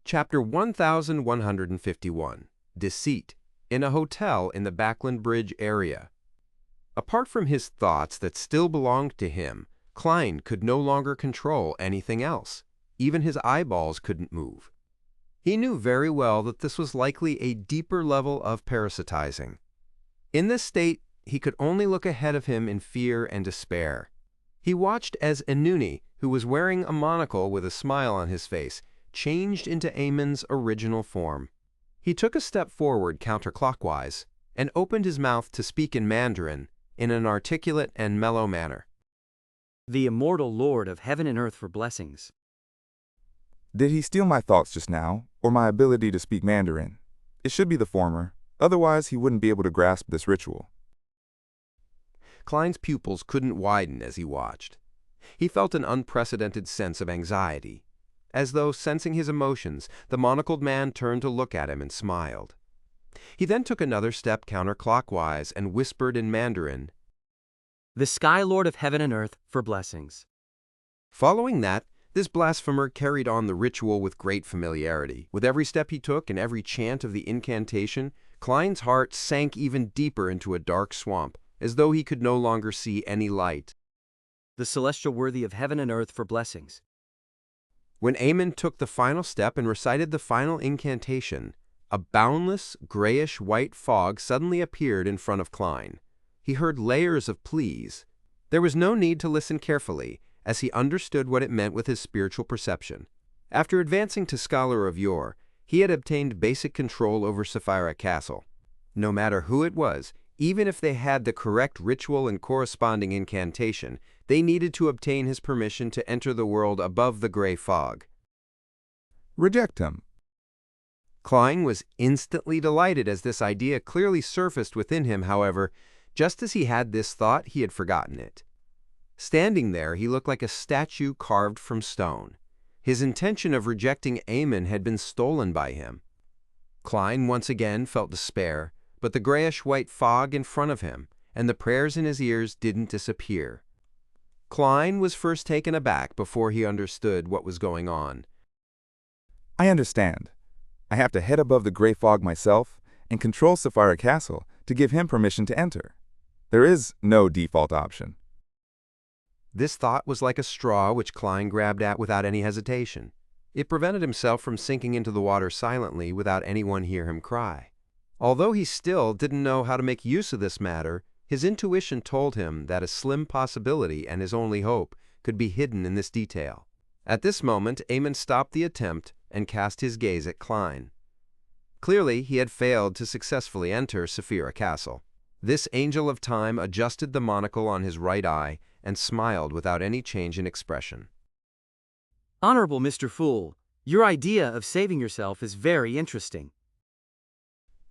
Chapter 1151, Deceit, in a hotel in the Backland Bridge area. Apart from his thoughts that still belonged to him, Klein could no longer control anything else. Even his eyeballs couldn't move. He knew very well that this was likely a deeper level of parasitizing. In this state, he could only look ahead of him in fear and despair. He watched as Inuni, who was wearing a monocle with a smile on his face, changed into Amon's original form. He took a step forward counterclockwise and opened his mouth to speak in Mandarin in an articulate and mellow manner. The immortal Lord of heaven and earth for blessings. Did he steal my thoughts just now, or my ability to speak Mandarin? It should be the former, otherwise he wouldn't be able to grasp this ritual. Klein's pupils couldn't widen as he watched. He felt an unprecedented sense of anxiety. As though sensing his emotions, the monocled man turned to look at him and smiled. He then took another step counterclockwise and whispered in Mandarin, The Sky Lord of heaven and earth for blessings. Following that, this blasphemer carried on the ritual with great familiarity. With every step he took and every chant of the incantation, Klein's heart sank even deeper into a dark swamp, as though he could no longer see any light. The celestial worthy of heaven and earth for blessings. When Amon took the final step and recited the final incantation, a boundless, grayish-white fog suddenly appeared in front of Klein. He heard layers of pleas. There was no need to listen carefully, as he understood what it meant with his spiritual perception. After advancing to Scholar of Yore, he had obtained basic control over Sapphira Castle. No matter who it was, even if they had the correct ritual and corresponding incantation, they needed to obtain his permission to enter the world above the gray fog. Reject him. Klein was instantly delighted as this idea clearly surfaced within him. However, just as he had this thought, he had forgotten it. Standing there, he looked like a statue carved from stone. His intention of rejecting Amon had been stolen by him. Klein once again felt despair, but the grayish-white fog in front of him and the prayers in his ears didn't disappear. Klein was first taken aback before he understood what was going on. I understand. I have to head above the gray fog myself and control Sapphira Castle to give him permission to enter. There is no default option. This thought was like a straw which Klein grabbed at without any hesitation. It prevented himself from sinking into the water silently without anyone hear him cry. Although he still didn't know how to make use of this matter, his intuition told him that a slim possibility and his only hope could be hidden in this detail. At this moment, Amon stopped the attempt and cast his gaze at Klein. Clearly, he had failed to successfully enter Sapphira Castle. This angel of time adjusted the monocle on his right eye and smiled without any change in expression. Honorable Mr. Fool, your idea of saving yourself is very interesting.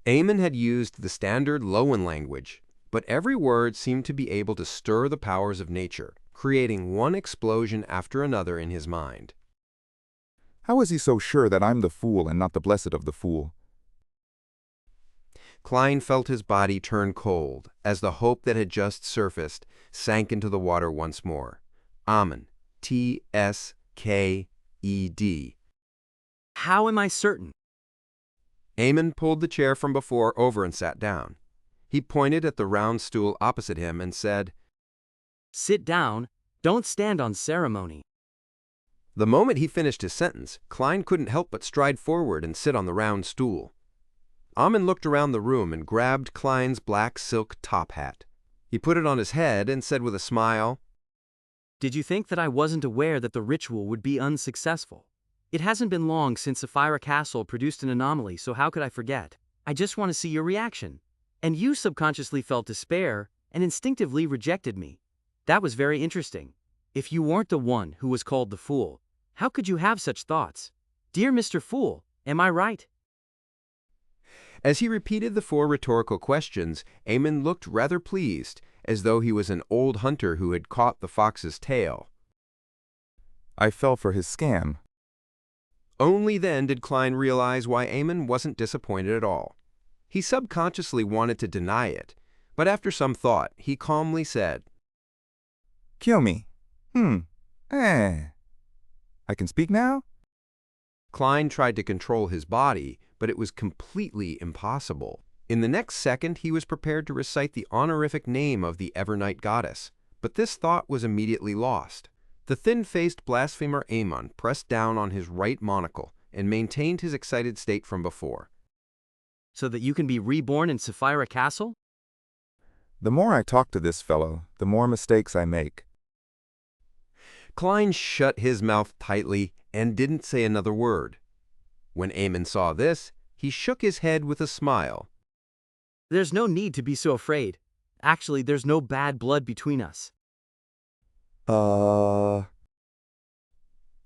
Amon had used the standard Loan language, but every word seemed to be able to stir the powers of nature, creating one explosion after another in his mind. How is he so sure that I'm the fool and not the blessed of the fool? Klein felt his body turn cold as the hope that had just surfaced sank into the water once more. Amon, T-S-K-E-D. How am I certain? Amon pulled the chair from before over and sat down. He pointed at the round stool opposite him and said, Sit down, don't stand on ceremony. The moment he finished his sentence, Klein couldn't help but stride forward and sit on the round stool. Amon looked around the room and grabbed Klein's black silk top hat. He put it on his head and said with a smile, Did you think that I wasn't aware that the ritual would be unsuccessful? It hasn't been long since Sapphira Castle produced an anomaly, so how could I forget? I just want to see your reaction. And you subconsciously felt despair and instinctively rejected me. That was very interesting. If you weren't the one who was called the fool, how could you have such thoughts? Dear Mr. Fool, am I right? As he repeated the 4 rhetorical questions, Amon looked rather pleased, as though he was an old hunter who had caught the fox's tail. I fell for his scam. Only then did Klein realize why Amon wasn't disappointed at all. He subconsciously wanted to deny it, but after some thought, he calmly said, Kill me. I can speak now? Klein tried to control his body, but it was completely impossible. In the next second, he was prepared to recite the honorific name of the Evernight goddess, but this thought was immediately lost. The thin-faced blasphemer Amon pressed down on his right monocle and maintained his excited state from before. So that you can be reborn in Sapphira Castle? The more I talk to this fellow, the more mistakes I make. Klein shut his mouth tightly and didn't say another word. When Amon saw this, he shook his head with a smile. There's no need to be so afraid. Actually, there's no bad blood between us.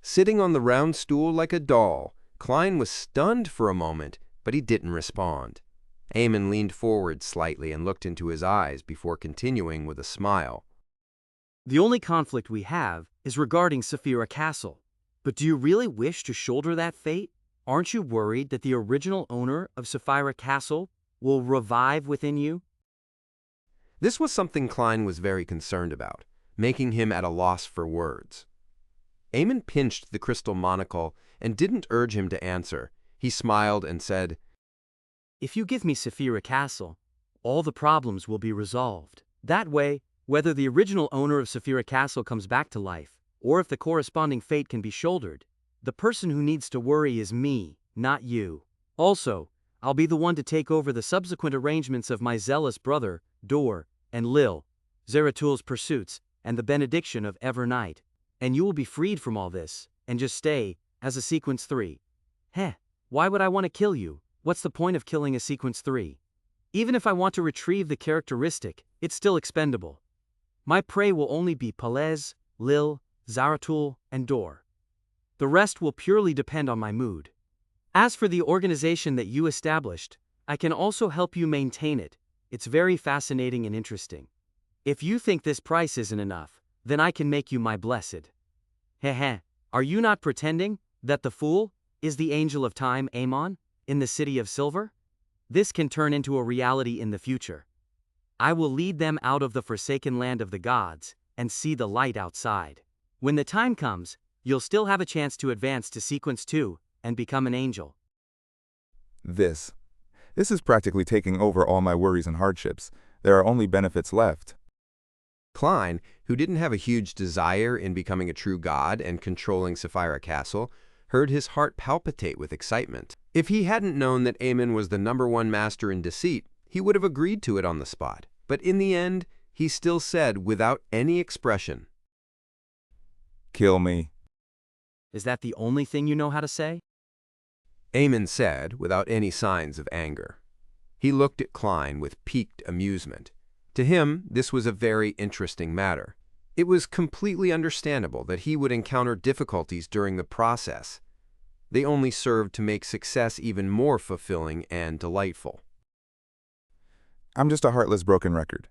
Sitting on the round stool like a doll, Klein was stunned for a moment, but he didn't respond. Amon leaned forward slightly and looked into his eyes before continuing with a smile. The only conflict we have is regarding Sapphira Castle. But do you really wish to shoulder that fate? Aren't you worried that the original owner of Sapphira Castle will revive within you? This was something Klein was very concerned about, making him at a loss for words. Amon pinched the crystal monocle and didn't urge him to answer. He smiled and said, If you give me Sapphira Castle, all the problems will be resolved. That way, whether the original owner of Sapphira Castle comes back to life, or if the corresponding fate can be shouldered, the person who needs to worry is me, not you. Also, I'll be the one to take over the subsequent arrangements of my zealous brother, Dor, and Lil, Zeratul pursuits, and the benediction of Evernight. And you will be freed from all this, and just stay, as a Sequence 3. Heh, why would I want to kill you? What's the point of killing a Sequence 3? Even if I want to retrieve the characteristic, it's still expendable. My prey will only be Pelez, Lil, Zeratul, and Dor. The rest will purely depend on my mood. As for the organization that you established, I can also help you maintain it. It's very fascinating and interesting. If you think this price isn't enough, then I can make you my blessed. Heh, are you not pretending that the fool is the angel of time, Amon, in the city of silver? This can turn into a reality in the future. I will lead them out of the forsaken land of the gods and see the light outside. When the time comes, you'll still have a chance to advance to Sequence 2 and become an angel. This is practically taking over all my worries and hardships. There are only benefits left. Klein, who didn't have a huge desire in becoming a true god and controlling Sapphira Castle, heard his heart palpitate with excitement. If he hadn't known that Amon was the #1 master in deceit, he would have agreed to it on the spot. But in the end, he still said without any expression, Kill me. Is that the only thing you know how to say? Amon said without any signs of anger. He looked at Klein with piqued amusement. To him, this was a very interesting matter. It was completely understandable that he would encounter difficulties during the process. They only served to make success even more fulfilling and delightful. I'm just a heartless broken record.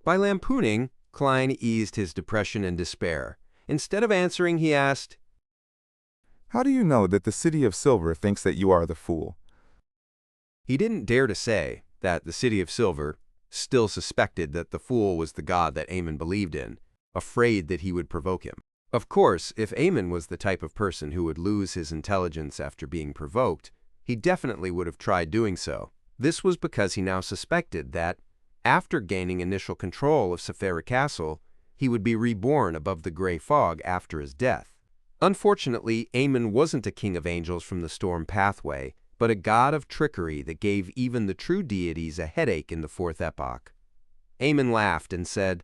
By lampooning, Klein eased his depression and despair. Instead of answering, he asked, How do you know that the City of Silver thinks that you are the fool? He didn't dare to say that the City of Silver still suspected that the fool was the god that Amon believed in, afraid that he would provoke him. Of course, if Amon was the type of person who would lose his intelligence after being provoked, he definitely would have tried doing so. This was because he now suspected that, after gaining initial control of Sapphira Castle, he would be reborn above the gray fog after his death. Unfortunately, Amon wasn't a king of angels from the storm pathway, but a god of trickery that gave even the true deities a headache in the fourth epoch. Amon laughed and said,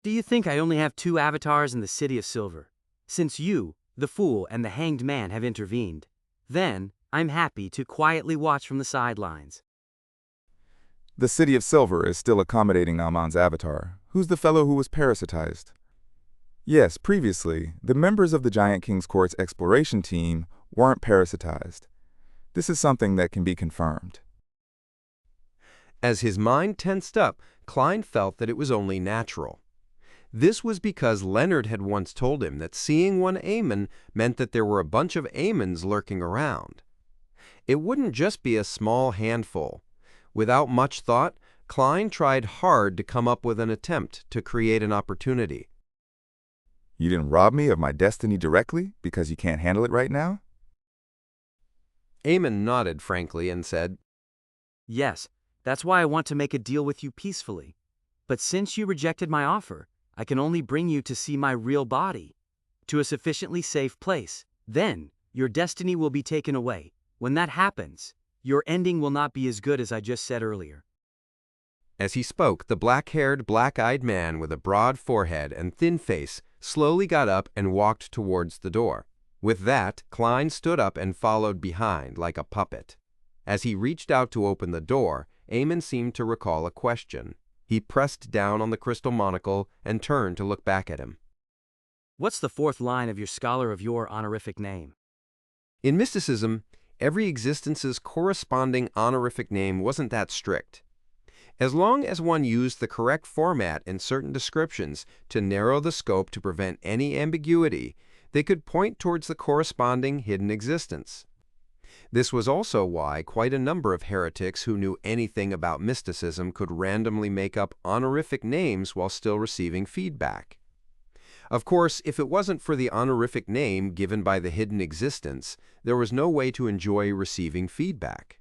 Do you think I only have 2 avatars in the City of Silver? Since you, the fool, and the hanged man have intervened, then I'm happy to quietly watch from the sidelines. The City of Silver is still accommodating Amon's avatar, who's the fellow who was parasitized. Yes, previously, the members of the Giant King's Court's exploration team weren't parasitized. This is something that can be confirmed. As his mind tensed up, Klein felt that it was only natural. This was because Leonard had once told him that seeing one Amon meant that there were a bunch of Amons lurking around. It wouldn't just be a small handful. Without much thought, Klein tried hard to come up with an attempt to create an opportunity. You didn't rob me of my destiny directly because you can't handle it right now? Eamon nodded frankly and said, Yes, that's why I want to make a deal with you peacefully. But since you rejected my offer, I can only bring you to see my real body, to a sufficiently safe place. Then, your destiny will be taken away. When that happens, your ending will not be as good as I just said earlier. As he spoke, the black-haired, black-eyed man with a broad forehead and thin face slowly got up and walked towards the door. With that, Klein stood up and followed behind like a puppet. As he reached out to open the door, Eamon seemed to recall a question. He pressed down on the crystal monocle and turned to look back at him. What's the fourth line of your scholar of your honorific name? In mysticism, every existence's corresponding honorific name wasn't that strict. As long as one used the correct format in certain descriptions to narrow the scope to prevent any ambiguity, they could point towards the corresponding hidden existence. This was also why quite a number of heretics who knew anything about mysticism could randomly make up honorific names while still receiving feedback. Of course, if it wasn't for the honorific name given by the hidden existence, there was no way to enjoy receiving feedback.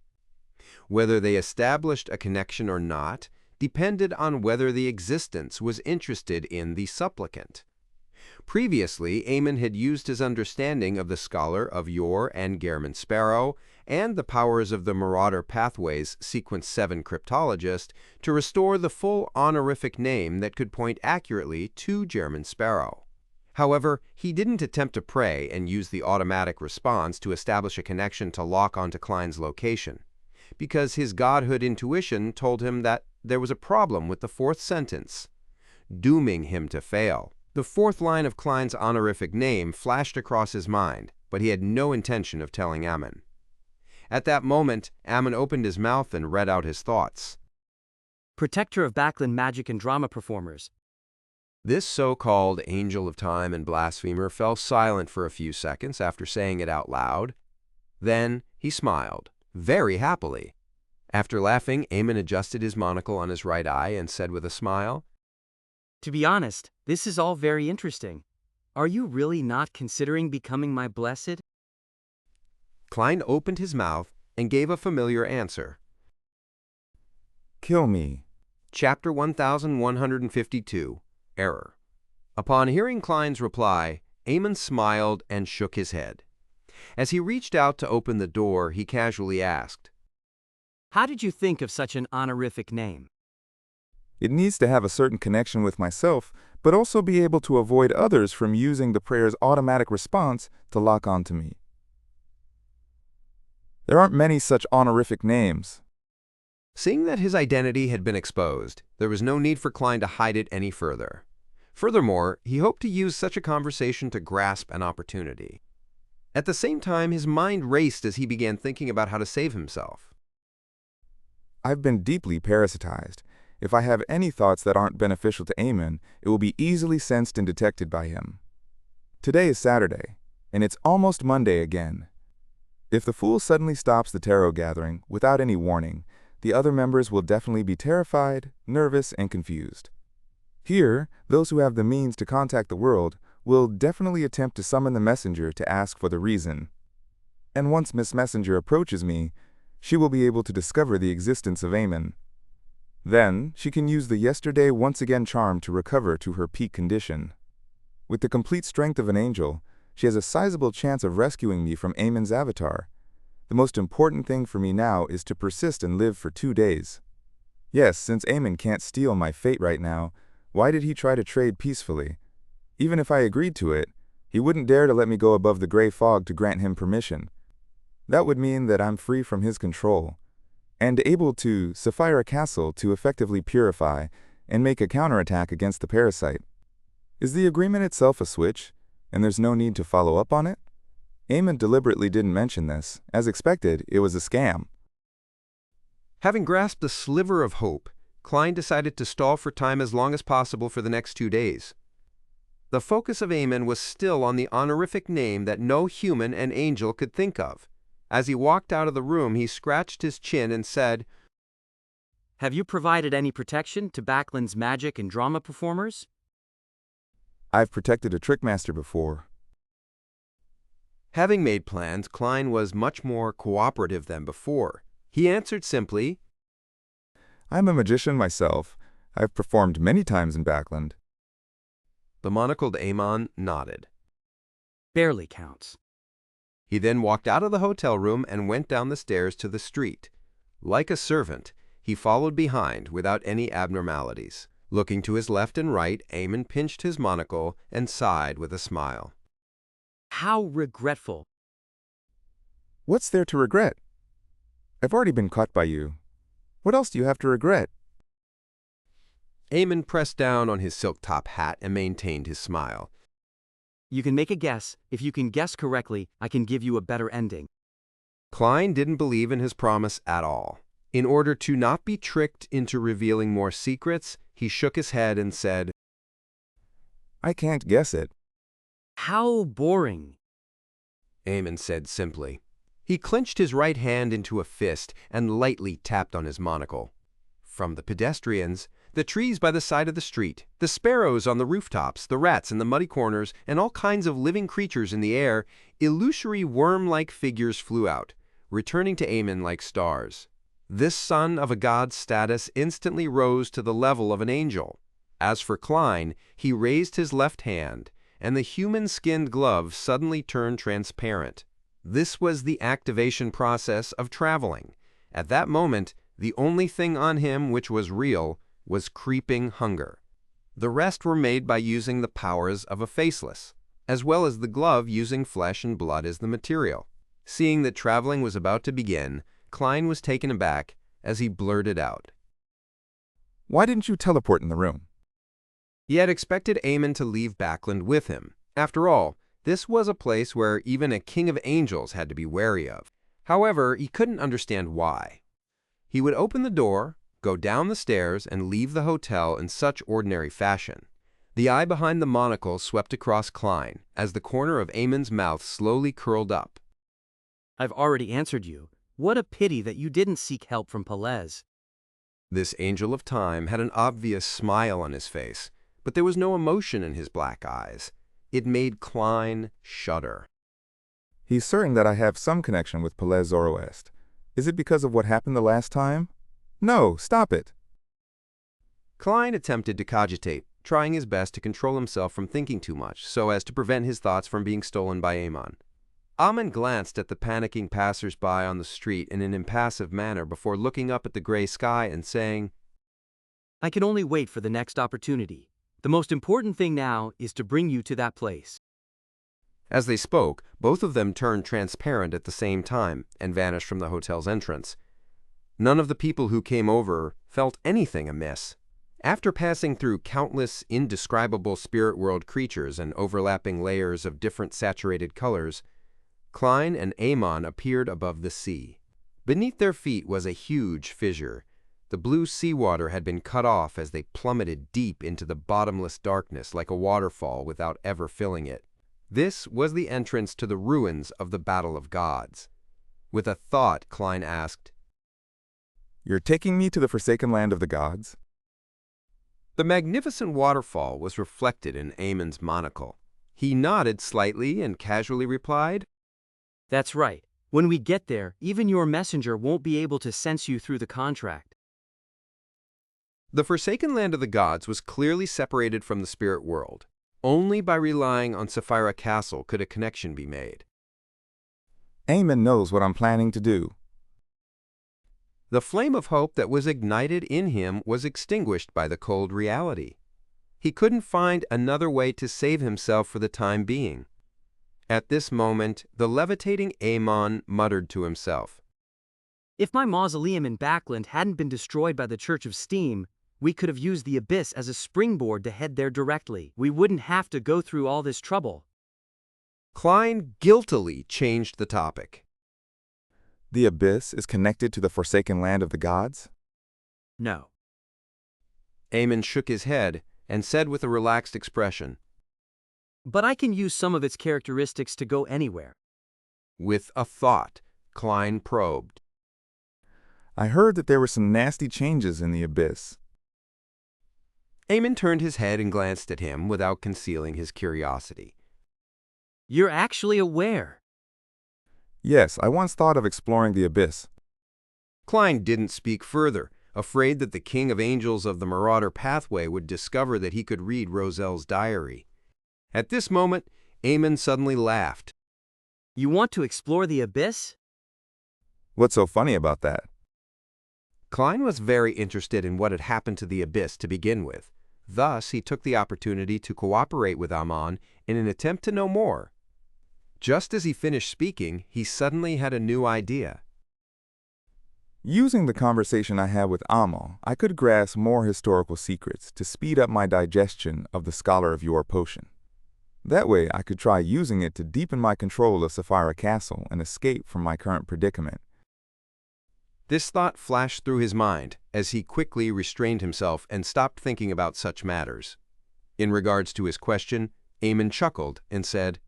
Whether they established a connection or not depended on whether the existence was interested in the supplicant. Previously, Eamon had used his understanding of the scholar of Yor and Gehrman Sparrow and the powers of the Marauder Pathways Sequence 7 cryptologist to restore the full honorific name that could point accurately to Gehrman Sparrow. However, he didn't attempt to pray and use the automatic response to establish a connection to lock onto Klein's location, because his godhood intuition told him that there was a problem with the fourth sentence, dooming him to fail. The fourth line of Klein's honorific name flashed across his mind, but he had no intention of telling Ammon. At that moment, Ammon opened his mouth and read out his thoughts. Protector of Backland magic and drama performers. This so-called angel of time and blasphemer fell silent for a few seconds after saying it out loud. Then he smiled, very happily. After laughing, Eamon adjusted his monocle on his right eye and said with a smile, To be honest, this is all very interesting. Are you really not considering becoming my blessed? Klein opened his mouth and gave a familiar answer. Kill me. Chapter 1152, Error. Upon hearing Klein's reply, Eamon smiled and shook his head. As he reached out to open the door, he casually asked, How did you think of such an honorific name? It needs to have a certain connection with myself, but also be able to avoid others from using the prayer's automatic response to lock onto me. There aren't many such honorific names. Seeing that his identity had been exposed, there was no need for Klein to hide it any further. Furthermore, he hoped to use such a conversation to grasp an opportunity. At the same time, his mind raced as he began thinking about how to save himself. I've been deeply parasitized. If I have any thoughts that aren't beneficial to Eamon, it will be easily sensed and detected by him. Today is Saturday, and it's almost Monday again. If the fool suddenly stops the tarot gathering without any warning, the other members will definitely be terrified, nervous, and confused. Here, those who have the means to contact the world will definitely attempt to summon the messenger to ask for the reason. And once Miss Messenger approaches me, she will be able to discover the existence of Eamon. Then, she can use the yesterday once again charm to recover to her peak condition. With the complete strength of an angel, she has a sizable chance of rescuing me from Eamon's avatar. The most important thing for me now is to persist and live for 2 days. Yes, since Eamon can't steal my fate right now, why did he try to trade peacefully? Even if I agreed to it, he wouldn't dare to let me go above the gray fog to grant him permission. That would mean that I'm free from his control, and able to Sapphire Castle to effectively purify and make a counterattack against the parasite. Is the agreement itself a switch, and there's no need to follow up on it? Eamon deliberately didn't mention this. As expected, it was a scam. Having grasped a sliver of hope, Klein decided to stall for time as long as possible for the next 2 days. The focus of Eamon was still on the honorific name that no human and angel could think of. As he walked out of the room, he scratched his chin and said, Have you provided any protection to Backland's magic and drama performers? I've protected a trickmaster before. Having made plans, Klein was much more cooperative than before. He answered simply, I'm a magician myself. I've performed many times in Backland. The monocled Amon nodded. Barely counts. He then walked out of the hotel room and went down the stairs to the street. Like a servant, he followed behind without any abnormalities. Looking to his left and right, Amon pinched his monocle and sighed with a smile. How regretful. What's there to regret? I've already been caught by you. What else do you have to regret? Amon pressed down on his silk top hat and maintained his smile. You can make a guess. If you can guess correctly, I can give you a better ending. Klein didn't believe in his promise at all. In order to not be tricked into revealing more secrets, he shook his head and said, I can't guess it. How boring. Amon said simply. He clenched his right hand into a fist and lightly tapped on his monocle. From the pedestrians, the trees by the side of the street, the sparrows on the rooftops, the rats in the muddy corners, and all kinds of living creatures in the air, illusory worm-like figures flew out, returning to Amon like stars. This son of a god's status instantly rose to the level of an angel. As for Klein, he raised his left hand, and the human-skinned glove suddenly turned transparent. This was the activation process of traveling. At that moment, the only thing on him which was real was creeping hunger. The rest were made by using the powers of a faceless, as well as the glove using flesh and blood as the material. Seeing that traveling was about to begin, Klein was taken aback as he blurted out, Why didn't you teleport in the room? He had expected Amon to leave Backland with him. After all, this was a place where even a king of angels had to be wary of. However, he couldn't understand why. He would open the door, go down the stairs, and leave the hotel in such ordinary fashion. The eye behind the monocle swept across Klein as the corner of Amon's mouth slowly curled up. I've already answered you. What a pity that you didn't seek help from Pelez. This angel of time had an obvious smile on his face, but there was no emotion in his black eyes. It made Klein shudder. He's certain that I have some connection with Pelez Zoroast. Is it because of what happened the last time? No, stop it. Klein attempted to cogitate, trying his best to control himself from thinking too much so as to prevent his thoughts from being stolen by Amon. Amon glanced at the panicking passers-by on the street in an impassive manner before looking up at the gray sky and saying, I can only wait for the next opportunity. The most important thing now is to bring you to that place. As they spoke, both of them turned transparent at the same time and vanished from the hotel's entrance. None of the people who came over felt anything amiss. After passing through countless indescribable spirit world creatures and overlapping layers of different saturated colors, Klein and Amon appeared above the sea. Beneath their feet was a huge fissure. The blue seawater had been cut off as they plummeted deep into the bottomless darkness like a waterfall without ever filling it. This was the entrance to the ruins of the Battle of Gods. With a thought, Klein asked, You're taking me to the forsaken land of the gods? The magnificent waterfall was reflected in Amon's monocle. He nodded slightly and casually replied, That's right. When we get there, even your messenger won't be able to sense you through the contract. The forsaken land of the gods was clearly separated from the spirit world. Only by relying on Sapphira Castle could a connection be made. Amon knows what I'm planning to do. The flame of hope that was ignited in him was extinguished by the cold reality. He couldn't find another way to save himself for the time being. At this moment, the levitating Amon muttered to himself, If my mausoleum in Backland hadn't been destroyed by the Church of Steam, we could have used the abyss as a springboard to head there directly. We wouldn't have to go through all this trouble. Klein guiltily changed the topic. The abyss is connected to the forsaken land of the gods? No. Amon shook his head and said with a relaxed expression, But I can use some of its characteristics to go anywhere. With a thought, Klein probed, I heard that there were some nasty changes in the abyss. Eamon turned his head and glanced at him without concealing his curiosity. You're actually aware. Yes, I once thought of exploring the abyss. Klein didn't speak further, afraid that the King of Angels of the Marauder Pathway would discover that he could read Roselle's diary. At this moment, Eamon suddenly laughed. You want to explore the abyss? What's so funny about that? Klein was very interested in what had happened to the abyss to begin with. Thus, he took the opportunity to cooperate with Amon in an attempt to know more. Just as he finished speaking, he suddenly had a new idea. Using the conversation I had with Amon, I could grasp more historical secrets to speed up my digestion of the Scholar of Yore potion. That way, I could try using it to deepen my control of Sapphira Castle and escape from my current predicament. This thought flashed through his mind as he quickly restrained himself and stopped thinking about such matters. In regards to his question, Eamon chuckled and said,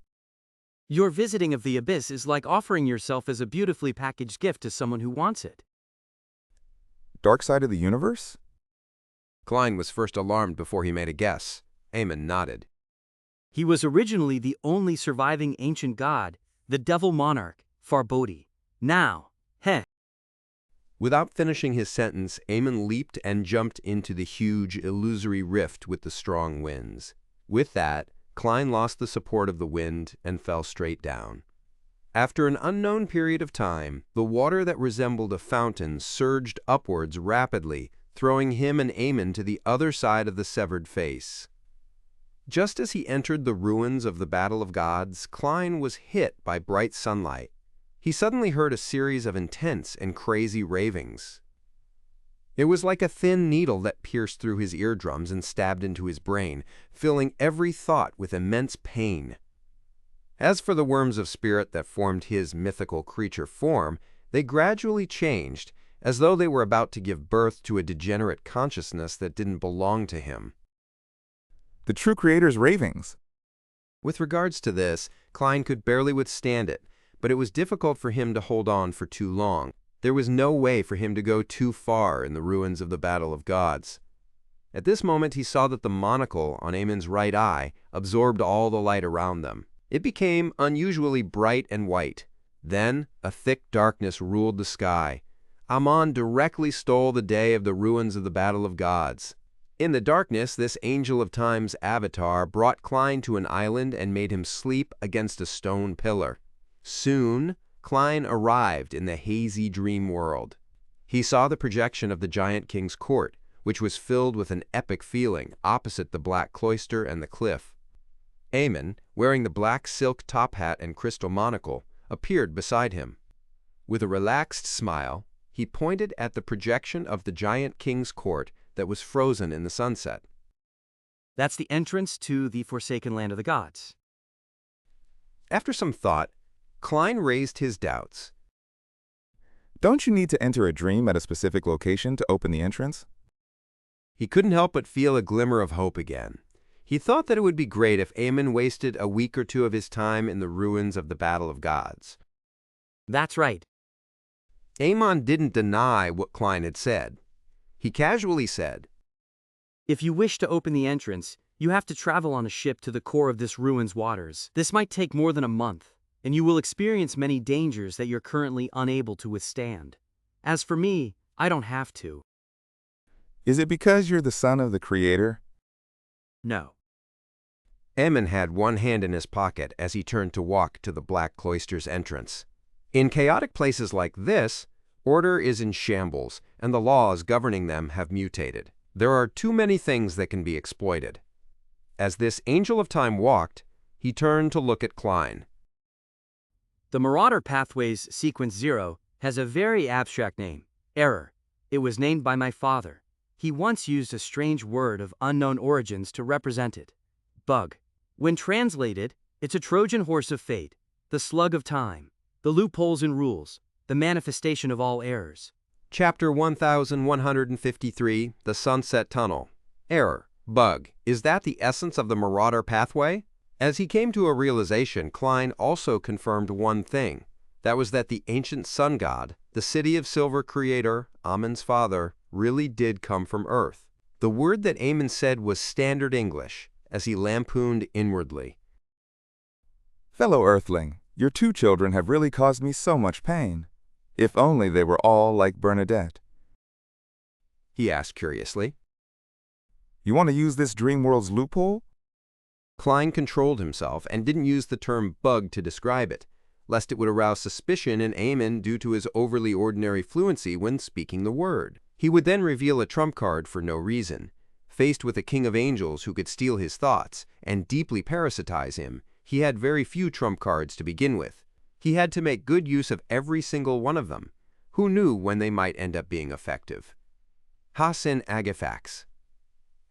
Your visiting of the abyss is like offering yourself as a beautifully packaged gift to someone who wants it. Dark side of the universe? Klein was first alarmed before he made a guess. Eamon nodded. He was originally the only surviving ancient god, the devil monarch, Farbodi. Now, Without finishing his sentence, Eamon leaped and jumped into the huge, illusory rift with the strong winds. With that, Klein lost the support of the wind and fell straight down. After an unknown period of time, the water that resembled a fountain surged upwards rapidly, throwing him and Eamon to the other side of the severed face. Just as he entered the ruins of the Battle of Gods, Klein was hit by bright sunlight. He suddenly heard a series of intense and crazy ravings. It was like a thin needle that pierced through his eardrums and stabbed into his brain, filling every thought with immense pain. As for the worms of spirit that formed his mythical creature form, they gradually changed, as though they were about to give birth to a degenerate consciousness that didn't belong to him. The true creator's ravings. With regards to this, Klein could barely withstand it, but it was difficult for him to hold on for too long. There was no way for him to go too far in the ruins of the Battle of Gods. At this moment, he saw that the monocle on Eamon's right eye absorbed all the light around them. It became unusually bright and white. Then, a thick darkness ruled the sky. Amon directly stole the day of the ruins of the Battle of Gods. In the darkness, this Angel of Time's avatar brought Klein to an island and made him sleep against a stone pillar. Soon, Klein arrived in the hazy dream world. He saw the projection of the Giant King's court, which was filled with an epic feeling opposite the black cloister and the cliff. Eamon, wearing the black silk top hat and crystal monocle, appeared beside him. With a relaxed smile, he pointed at the projection of the Giant King's court that was frozen in the sunset. That's the entrance to the Forsaken Land of the Gods. After some thought, Klein raised his doubts. Don't you need to enter a dream at a specific location to open the entrance? He couldn't help but feel a glimmer of hope again. He thought that it would be great if Eamon wasted a week or two of his time in the ruins of the Battle of Gods. That's right. Eamon didn't deny what Klein had said. He casually said, If you wish to open the entrance, you have to travel on a ship to the core of this ruin's waters. This might take more than a month, and you will experience many dangers that you're currently unable to withstand. As for me, I don't have to. Is it because you're the son of the creator? No. Eamon had one hand in his pocket as he turned to walk to the Black Cloister's entrance. In chaotic places like this, order is in shambles, and the laws governing them have mutated. There are too many things that can be exploited. As this Angel of Time walked, he turned to look at Klein. The Marauder Pathways Sequence 0 has a very abstract name, Error. It was named by my father. He once used a strange word of unknown origins to represent it. Bug. When translated, it's a Trojan horse of fate, the slug of time, the loopholes in rules, the manifestation of all errors. Chapter 1153, The Sunset Tunnel. Error. Bug. Is that the essence of the Marauder Pathway? As he came to a realization, Klein also confirmed one thing. That was that the ancient sun god, the City of Silver creator, Amon's father, really did come from Earth. The word that Aemon said was standard English, as he lampooned inwardly. Fellow Earthling, your two children have really caused me so much pain. If only they were all like Bernadette. He asked curiously. You want to use this dream world's loophole? Klein controlled himself and didn't use the term bug to describe it, lest it would arouse suspicion in Aemon due to his overly ordinary fluency when speaking the word. He would then reveal a trump card for no reason. Faced with a king of angels who could steal his thoughts and deeply parasitize him, he had very few trump cards to begin with. He had to make good use of every single one of them. Who knew when they might end up being effective? Hasin Agafax.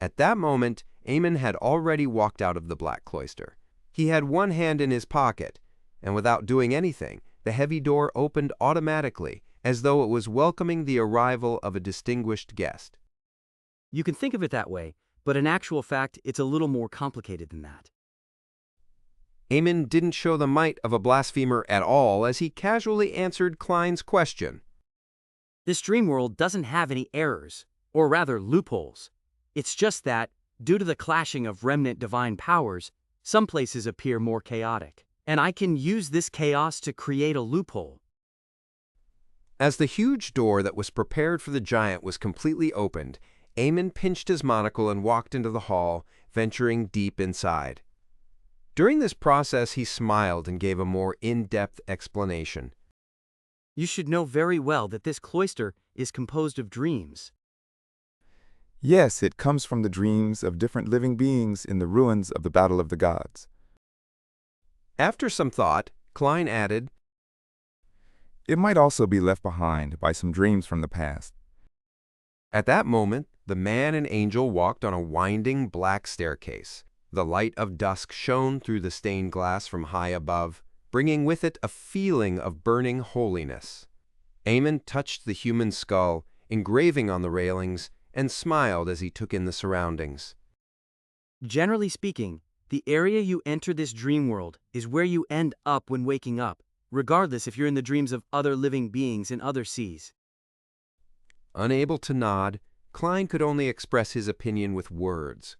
At that moment, Aemon had already walked out of the Black Cloister. He had one hand in his pocket, and without doing anything, the heavy door opened automatically, as though it was welcoming the arrival of a distinguished guest. You can think of it that way, but in actual fact, it's a little more complicated than that. Aemon didn't show the might of a blasphemer at all as he casually answered Klein's question. This dream world doesn't have any errors, or rather loopholes. It's just that, due to the clashing of remnant divine powers, some places appear more chaotic, and I can use this chaos to create a loophole. As the huge door that was prepared for the giant was completely opened, Aemon pinched his monocle and walked into the hall, venturing deep inside. During this process, he smiled and gave a more in-depth explanation. You should know very well that this cloister is composed of dreams. Yes, it comes from the dreams of different living beings in the ruins of the Battle of the Gods. After some thought, Klein added, It might also be left behind by some dreams from the past. At that moment, the man and angel walked on a winding black staircase. The light of dusk shone through the stained glass from high above, bringing with it a feeling of burning holiness. Aemon touched the human skull, engraving on the railings, and smiled as he took in the surroundings. Generally speaking, the area you enter this dream world is where you end up when waking up, regardless if you're in the dreams of other living beings in other seas. Unable to nod, Klein could only express his opinion with words.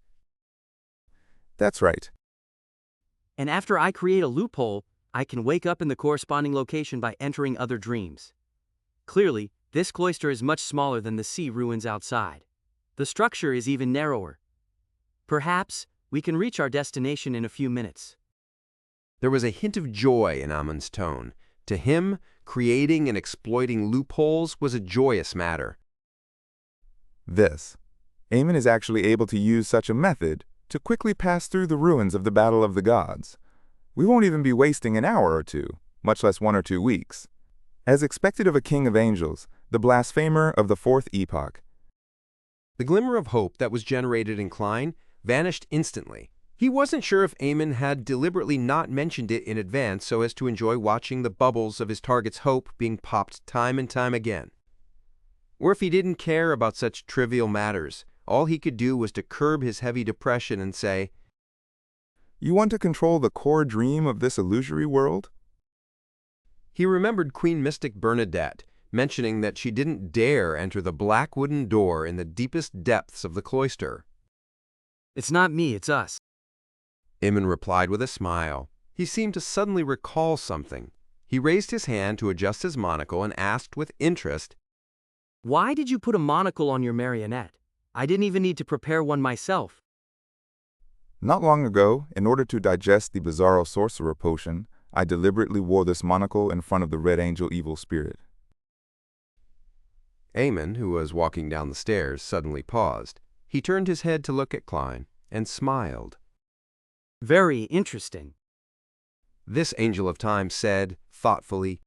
That's right. And after I create a loophole, I can wake up in the corresponding location by entering other dreams. Clearly, this cloister is much smaller than the sea ruins outside. The structure is even narrower. Perhaps we can reach our destination in a few minutes. There was a hint of joy in Aemon's tone. To him, creating and exploiting loopholes was a joyous matter. Aemon is actually able to use such a method to quickly pass through the ruins of the Battle of the Gods. We won't even be wasting an hour or two, much less 1 or 2 weeks. As expected of a king of angels, the blasphemer of the fourth epoch. The glimmer of hope that was generated in Klein vanished instantly. He wasn't sure if Aemon had deliberately not mentioned it in advance so as to enjoy watching the bubbles of his target's hope being popped time and time again. Or if he didn't care about such trivial matters, all he could do was to curb his heavy depression and say, You want to control the core dream of this illusory world? He remembered Queen Mystic Bernadette mentioning that she didn't dare enter the black wooden door in the deepest depths of the cloister. It's not me, it's us. Aemon replied with a smile. He seemed to suddenly recall something. He raised his hand to adjust his monocle and asked with interest, Why did you put a monocle on your marionette? I didn't even need to prepare one myself. Not long ago, in order to digest the Bizarro Sorcerer potion, I deliberately wore this monocle in front of the Red Angel Evil Spirit. Aemon, who was walking down the stairs, suddenly paused. He turned his head to look at Klein and smiled. Very interesting. This Angel of Time said, thoughtfully,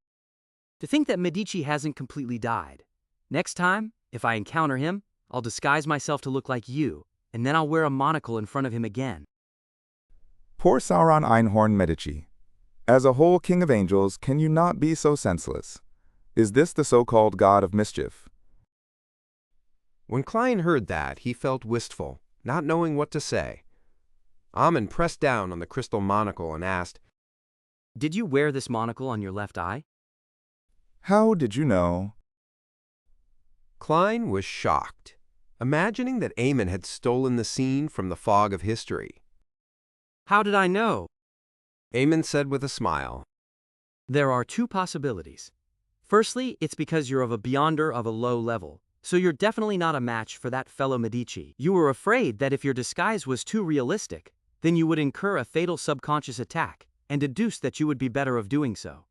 To think that Medici hasn't completely died. Next time, if I encounter him, I'll disguise myself to look like you, and then I'll wear a monocle in front of him again. Poor Sauron Einhorn Medici. As a whole king of angels, can you not be so senseless? Is this the so-called god of mischief? When Klein heard that, he felt wistful, not knowing what to say. Aemon pressed down on the crystal monocle and asked, Did you wear this monocle on your left eye? How did you know? Klein was shocked. imagining that Aemon had stolen the scene from the fog of history. How did I know? Aemon said with a smile. There are two possibilities. Firstly, it's because you're of a beyonder of a low level, so you're definitely not a match for that fellow Medici. You were afraid that if your disguise was too realistic, then you would incur a fatal subconscious attack, and deduced that you would be better of doing so.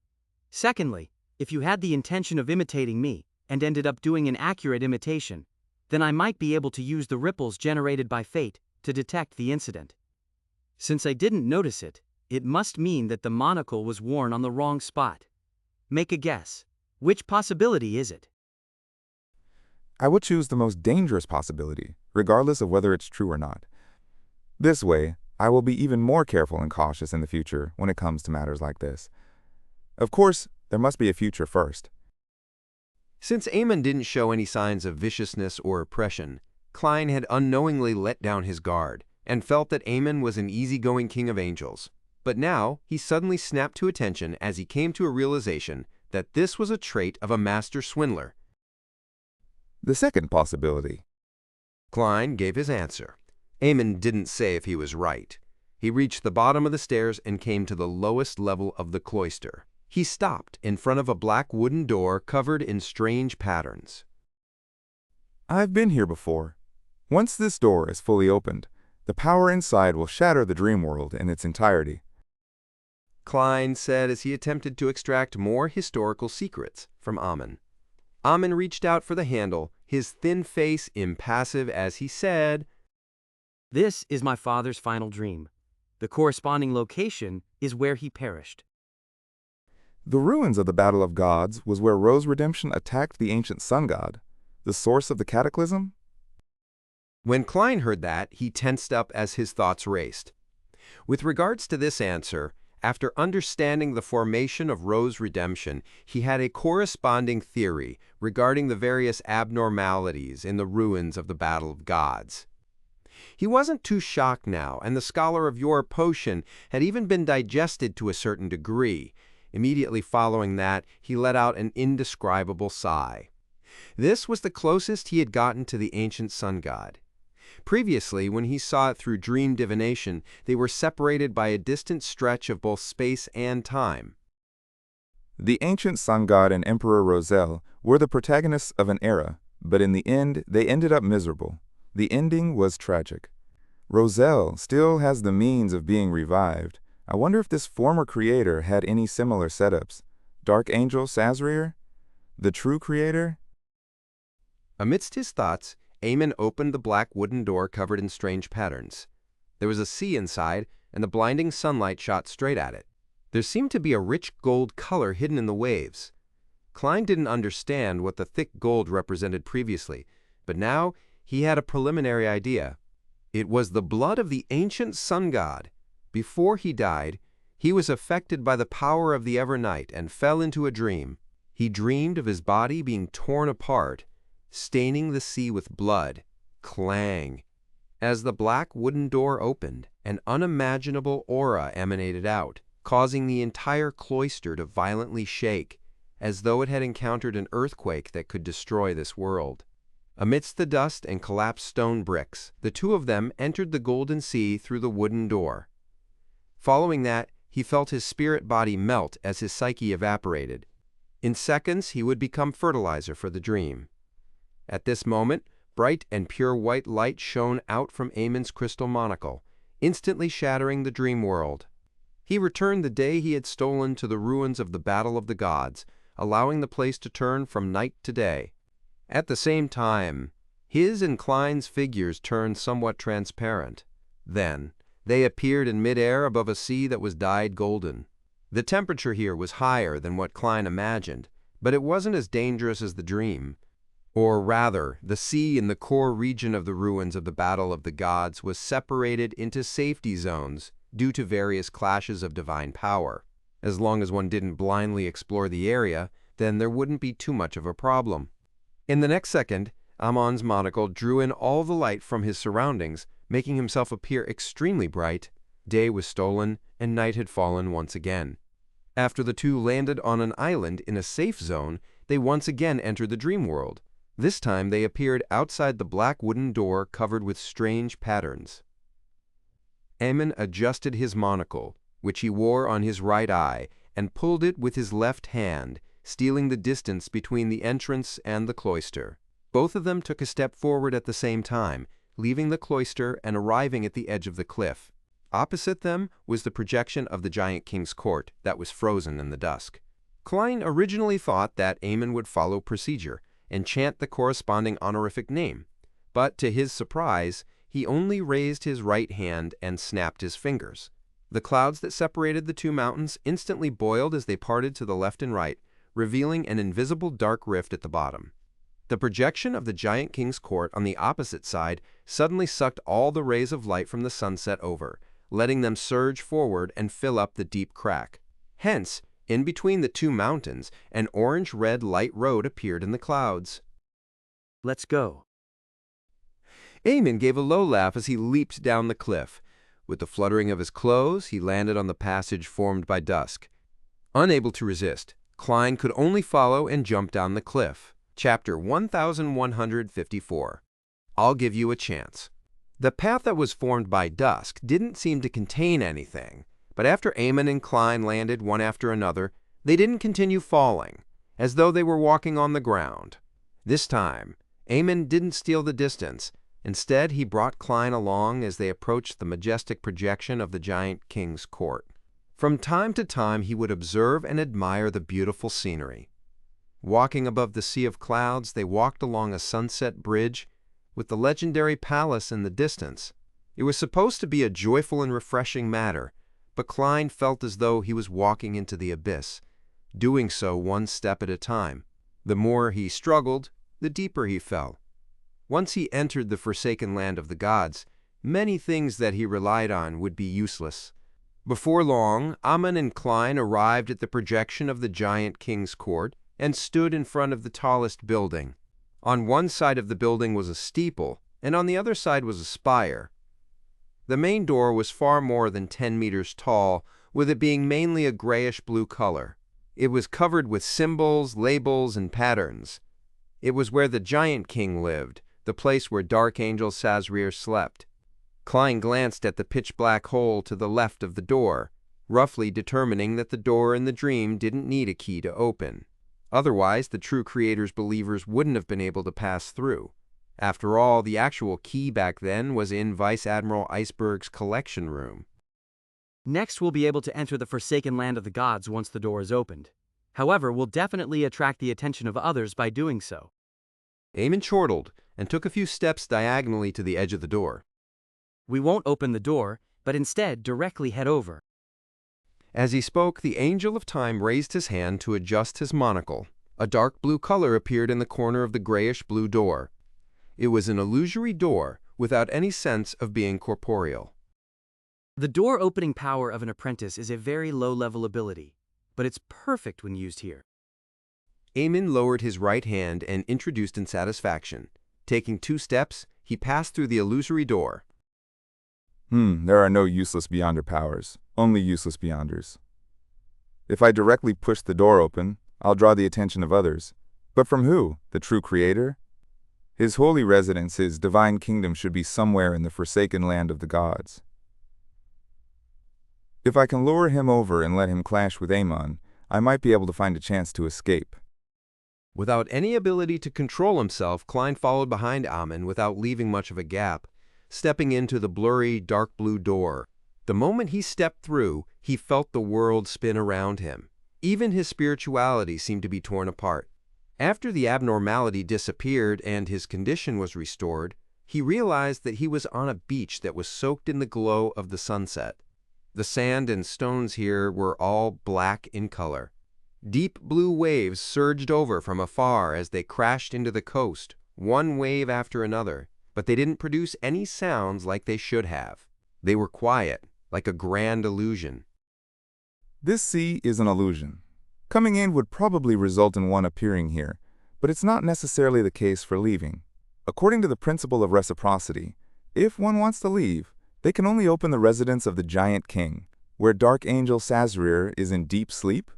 Secondly, if you had the intention of imitating me, and ended up doing an accurate imitation, then I might be able to use the ripples generated by fate to detect the incident. Since I didn't notice it, it must mean that the monocle was worn on the wrong spot. Make a guess. Which possibility is it? I would choose the most dangerous possibility, regardless of whether it's true or not. This way, I will be even more careful and cautious in the future when it comes to matters like this. Of course, there must be a future first. Since Aemon didn't show any signs of viciousness or oppression, Klein had unknowingly let down his guard and felt that Aemon was an easygoing king of angels. But now he suddenly snapped to attention as he came to a realization that this was a trait of a master swindler. The second possibility. Klein gave his answer. Aemon didn't say if he was right. He reached the bottom of the stairs and came to the lowest level of the cloister. He stopped in front of a black wooden door covered in strange patterns. I've been here before. Once this door is fully opened, the power inside will shatter the dream world in its entirety. Klein said as he attempted to extract more historical secrets from Aemon. Aemon reached out for the handle, his thin face impassive as he said, This is my father's final dream. The corresponding location is where he perished. The ruins of the Battle of Gods was where Rose Redemption attacked the ancient sun god, the source of the cataclysm. When Klein heard that, he tensed up as his thoughts raced. With regards to this answer, after understanding the formation of Rose Redemption, he had a corresponding theory regarding the various abnormalities in the ruins of the Battle of Gods. He wasn't too shocked now, and the scholar of your potion had even been digested to a certain degree. Immediately following that, he let out an indescribable sigh. This was the closest he had gotten to the ancient sun god. Previously, when he saw it through dream divination, they were separated by a distant stretch of both space and time. The ancient sun god and Emperor Roselle were the protagonists of an era, but in the end, they ended up miserable. The ending was tragic. Roselle still has the means of being revived. I wonder if this former creator had any similar setups. Dark Angel Sazrir? The true creator? Amidst his thoughts, Aemon opened the black wooden door covered in strange patterns. There was a sea inside, and the blinding sunlight shot straight at it. There seemed to be a rich gold color hidden in the waves. Klein didn't understand what the thick gold represented previously, but now he had a preliminary idea. It was the blood of the ancient sun god. Before he died, he was affected by the power of the Evernight and fell into a dream. He dreamed of his body being torn apart, staining the sea with blood. Clang! As the black wooden door opened, an unimaginable aura emanated out, causing the entire cloister to violently shake, as though it had encountered an earthquake that could destroy this world. Amidst the dust and collapsed stone bricks, the two of them entered the golden sea through the wooden door. Following that, he felt his spirit body melt as his psyche evaporated. In seconds, he would become fertilizer for the dream. At this moment, bright and pure white light shone out from Aemon's crystal monocle, instantly shattering the dream world. He returned the day he had stolen to the ruins of the Battle of the Gods, allowing the place to turn from night to day. At the same time, his and Klein's figures turned somewhat transparent. Then, they appeared in midair above a sea that was dyed golden. The temperature here was higher than what Klein imagined, but it wasn't as dangerous as the dream. Or rather, the sea in the core region of the ruins of the Battle of the Gods was separated into safety zones due to various clashes of divine power. As long as one didn't blindly explore the area, then there wouldn't be too much of a problem. In the next second, Aemon's monocle drew in all the light from his surroundings, making himself appear extremely bright. Day was stolen, and night had fallen once again. After the two landed on an island in a safe zone, they once again entered the dream world. This time they appeared outside the black wooden door covered with strange patterns. Aemon adjusted his monocle, which he wore on his right eye, and pulled it with his left hand, stealing the distance between the entrance and the cloister. Both of them took a step forward at the same time, leaving the cloister and arriving at the edge of the cliff. Opposite them was the projection of the Giant King's court that was frozen in the dusk. Klein originally thought that Aemon would follow procedure and chant the corresponding honorific name, but to his surprise, he only raised his right hand and snapped his fingers. The clouds that separated the two mountains instantly boiled as they parted to the left and right, revealing an invisible dark rift at the bottom. The projection of the Giant King's court on the opposite side suddenly sucked all the rays of light from the sunset over, letting them surge forward and fill up the deep crack. Hence, in between the two mountains, an orange-red light road appeared in the clouds. Let's go. Aemon gave a low laugh as he leaped down the cliff. With the fluttering of his clothes, he landed on the passage formed by dusk. Unable to resist, Klein could only follow and jump down the cliff. Chapter 1154. I'll give you a chance. The path that was formed by dusk didn't seem to contain anything, but after Aemon and Klein landed one after another, they didn't continue falling, as though they were walking on the ground. This time, Aemon didn't steal the distance. Instead, he brought Klein along as they approached the majestic projection of the Giant King's court. From time to time, he would observe and admire the beautiful scenery. Walking above the sea of clouds, they walked along a sunset bridge with the legendary palace in the distance. It was supposed to be a joyful and refreshing matter, but Klein felt as though he was walking into the abyss, doing so one step at a time. The more he struggled, the deeper he fell. Once he entered the forsaken land of the gods, many things that he relied on would be useless. Before long, Aemon and Klein arrived at the projection of the Giant King's court and stood in front of the tallest building. On one side of the building was a steeple, and on the other side was a spire. The main door was far more than 10 meters tall, with it being mainly a grayish-blue color. It was covered with symbols, labels, and patterns. It was where the Giant King lived, the place where Dark Angel Sazrir slept. Klein glanced at the pitch-black hole to the left of the door, roughly determining that the door in the dream didn't need a key to open. Otherwise, the true Creator's believers wouldn't have been able to pass through. After all, the actual key back then was in Vice Admiral Iceberg's collection room. Next, we'll be able to enter the forsaken land of the gods once the door is opened. However, we'll definitely attract the attention of others by doing so. Aemon chortled and took a few steps diagonally to the edge of the door. We won't open the door, but instead directly head over. As he spoke, the Angel of Time raised his hand to adjust his monocle. A dark blue color appeared in the corner of the grayish-blue door. It was an illusory door without any sense of being corporeal. The door-opening power of an apprentice is a very low-level ability, but it's perfect when used here. Aemon lowered his right hand and introduced in satisfaction. Taking 2 steps, he passed through the illusory door. There are no useless beyonder powers, only useless beyonders. If I directly push the door open, I'll draw the attention of others. But from who? The true Creator? His holy residence, his divine kingdom should be somewhere in the forsaken land of the gods. If I can lure him over and let him clash with Aemon, I might be able to find a chance to escape. Without any ability to control himself, Klein followed behind Aemon without leaving much of a gap, stepping into the blurry, dark blue door. The moment he stepped through, he felt the world spin around him. Even his spirituality seemed to be torn apart. After the abnormality disappeared and his condition was restored, he realized that he was on a beach that was soaked in the glow of the sunset. The sand and stones here were all black in color. Deep blue waves surged over from afar as they crashed into the coast, one wave after another, but they didn't produce any sounds like they should have. They were quiet, like a grand illusion. This sea is an illusion. Coming in would probably result in one appearing here, but it's not necessarily the case for leaving. According to the principle of reciprocity, if one wants to leave, they can only open the residence of the Giant King, where Dark Angel Sazrir is in deep sleep.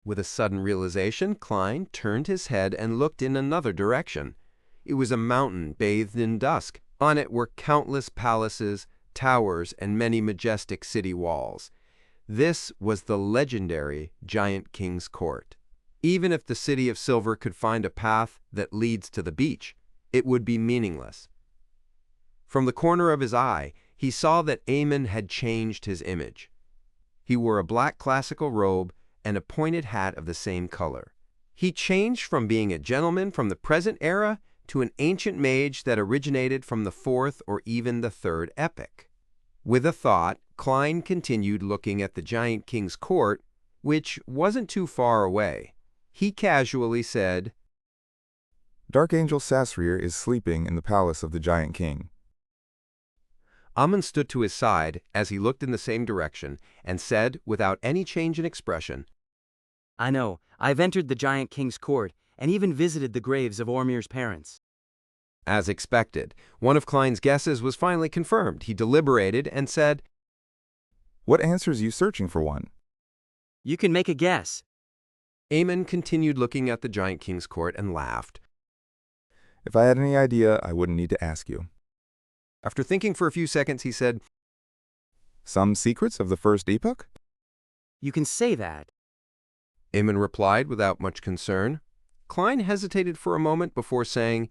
With a sudden realization, Klein turned his head and looked in another direction. It was a mountain bathed in dusk. On it were countless palaces, towers, and many majestic city walls. This was the legendary Giant King's Court. Even if the City of Silver could find a path that leads to the beach, it would be meaningless. From the corner of his eye, he saw that Aemon had changed his image. He wore a black classical robe and a pointed hat of the same color. He changed from being a gentleman from the present era to an ancient mage that originated from the fourth or even the third epoch. With a thought, Klein continued looking at the Giant King's court, which wasn't too far away. He casually said, Dark Angel Sasrir is sleeping in the palace of the Giant King. Aemon stood to his side as he looked in the same direction and said, without any change in expression, I know, I've entered the Giant King's court and even visited the graves of Ormir's parents. As expected, one of Klein's guesses was finally confirmed. He deliberated and said, What answers are you searching for one? You can make a guess. Aemon continued looking at the Giant King's court and laughed. If I had any idea, I wouldn't need to ask you. After thinking for a few seconds, he said, Some secrets of the first epoch? You can say that. Aemon replied without much concern. Klein hesitated for a moment before saying,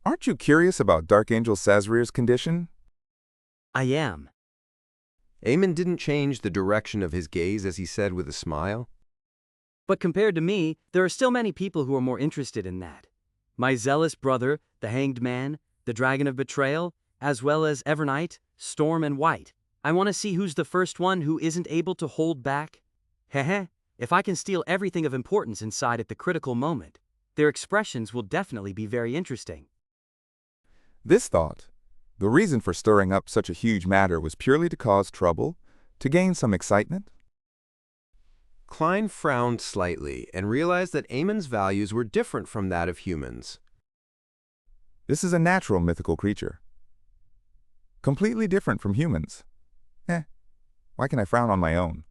Aren't you curious about Dark Angel Sasrir's condition? I am. Aemon didn't change the direction of his gaze as he said with a smile, But compared to me, there are still many people who are more interested in that. My zealous brother, the Hanged Man, the Dragon of Betrayal, as well as Evernight, Storm, and White. I want to see who's the first one who isn't able to hold back. Heh, if I can steal everything of importance inside at the critical moment, their expressions will definitely be very interesting. This thought, the reason for stirring up such a huge matter was purely to cause trouble, to gain some excitement? Klein frowned slightly and realized that Aemon's values were different from that of humans. This is a natural mythical creature. Completely different from humans. Why can I frown on my own?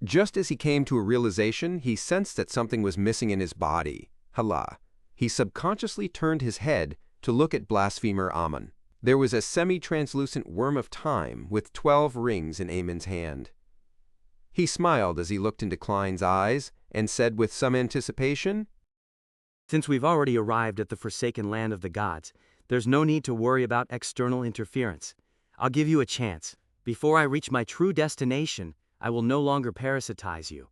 Just as he came to a realization, he sensed that something was missing in his body. Hala. He subconsciously turned his head to look at blasphemer Aemon. There was a semi-translucent worm of time with 12 rings in Aemon's hand. He smiled as he looked into Klein's eyes and said with some anticipation, Since we've already arrived at the forsaken land of the gods, there's no need to worry about external interference. I'll give you a chance. Before I reach my true destination, I will no longer parasitize you.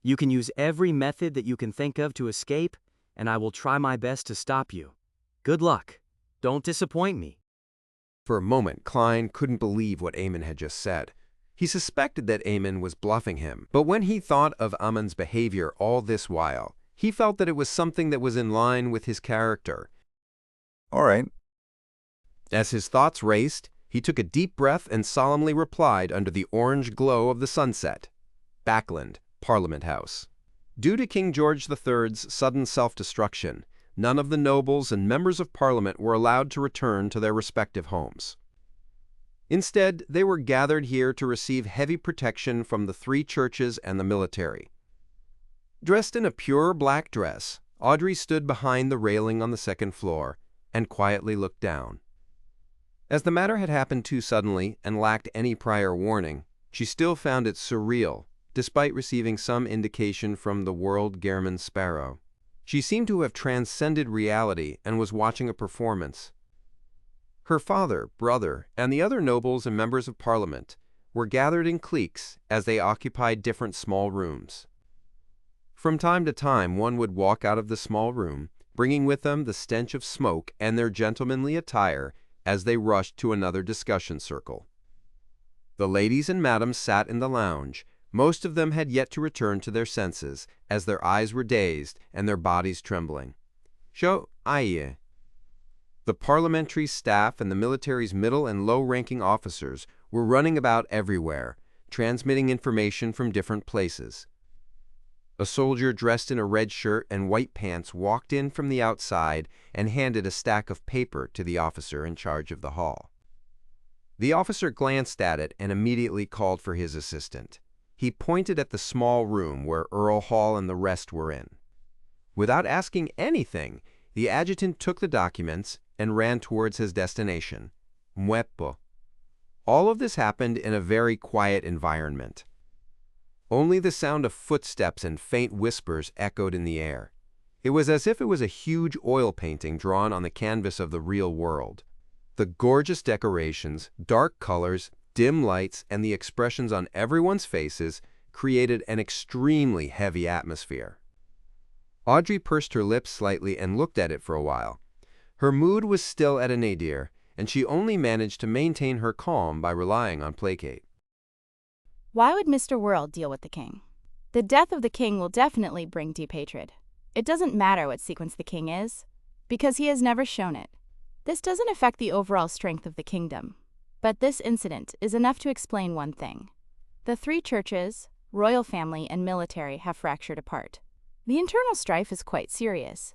You can use every method that you can think of to escape, and I will try my best to stop you. Good luck. Don't disappoint me. For a moment, Klein couldn't believe what Aemon had just said. He suspected that Aemon was bluffing him, but when he thought of Aemon's behavior all this while, he felt that it was something that was in line with his character. All right. As his thoughts raced, he took a deep breath and solemnly replied under the orange glow of the sunset, Backland, Parliament House. Due to King George III's sudden self-destruction, none of the nobles and members of Parliament were allowed to return to their respective homes. Instead, they were gathered here to receive heavy protection from the 3 churches and the military. Dressed in a pure black dress, Audrey stood behind the railing on the 2nd floor and quietly looked down. As the matter had happened too suddenly and lacked any prior warning, she still found it surreal, despite receiving some indication from the world Gehrman Sparrow. She seemed to have transcended reality and was watching a performance. Her father, brother, and the other nobles and members of Parliament were gathered in cliques as they occupied different small rooms. From time to time, one would walk out of the small room, bringing with them the stench of smoke and their gentlemanly attire as they rushed to another discussion circle. The ladies and madams sat in the lounge. Most of them had yet to return to their senses, as their eyes were dazed and their bodies trembling. The parliamentary staff and the military's middle and low-ranking officers were running about everywhere, transmitting information from different places. A soldier dressed in a red shirt and white pants walked in from the outside and handed a stack of paper to the officer in charge of the hall. The officer glanced at it and immediately called for his assistant. He pointed at the small room where Earl Hall and the rest were in. Without asking anything, the adjutant took the documents and ran towards his destination, Mueppo. All of this happened in a very quiet environment. Only the sound of footsteps and faint whispers echoed in the air. It was as if it was a huge oil painting drawn on the canvas of the real world. The gorgeous decorations, dark colors, dim lights, and the expressions on everyone's faces created an extremely heavy atmosphere. Audrey pursed her lips slightly and looked at it for a while. Her mood was still at a nadir, and she only managed to maintain her calm by relying on placate. Why would Mr. World deal with the king? The death of the king will definitely bring deep hatred. It doesn't matter what sequence the king is, because he has never shown it. This doesn't affect the overall strength of the kingdom. But this incident is enough to explain one thing. The three churches, royal family, and military have fractured apart. The internal strife is quite serious.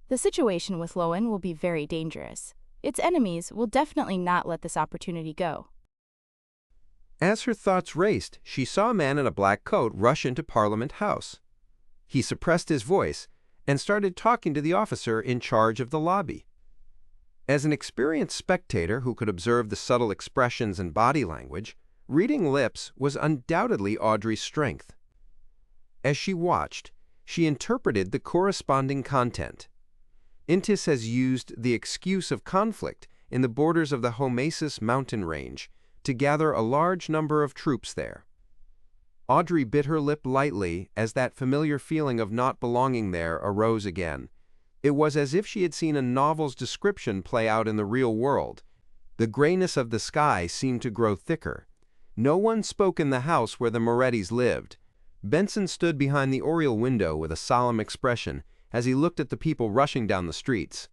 The situation with Lowen will be very dangerous. Its enemies will definitely not let this opportunity go. As her thoughts raced, she saw a man in a black coat rush into Parliament House. He suppressed his voice and started talking to the officer in charge of the lobby. As an experienced spectator who could observe the subtle expressions and body language, reading lips was undoubtedly Audrey's strength. As she watched, she interpreted the corresponding content. Intis has used the excuse of conflict in the borders of the Homesis mountain range to gather a large number of troops there. Audrey bit her lip lightly as that familiar feeling of not belonging there arose again. It was as if she had seen a novel's description play out in the real world. The grayness of the sky seemed to grow thicker. No one spoke in the house where the Morettis lived. Benson stood behind the oriel window with a solemn expression as he looked at the people rushing down the streets.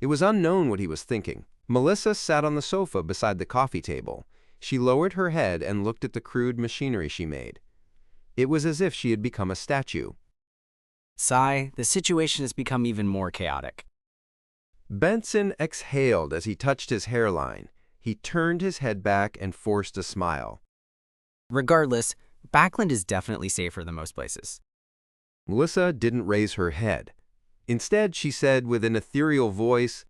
It was unknown what he was thinking. Melissa sat on the sofa beside the coffee table. She lowered her head and looked at the crude machinery she made. It was as if she had become a statue. Sigh, the situation has become even more chaotic. Benson exhaled as he touched his hairline. He turned his head back and forced a smile. Regardless, Backland is definitely safer than most places. Melissa didn't raise her head. Instead, she said with an ethereal voice,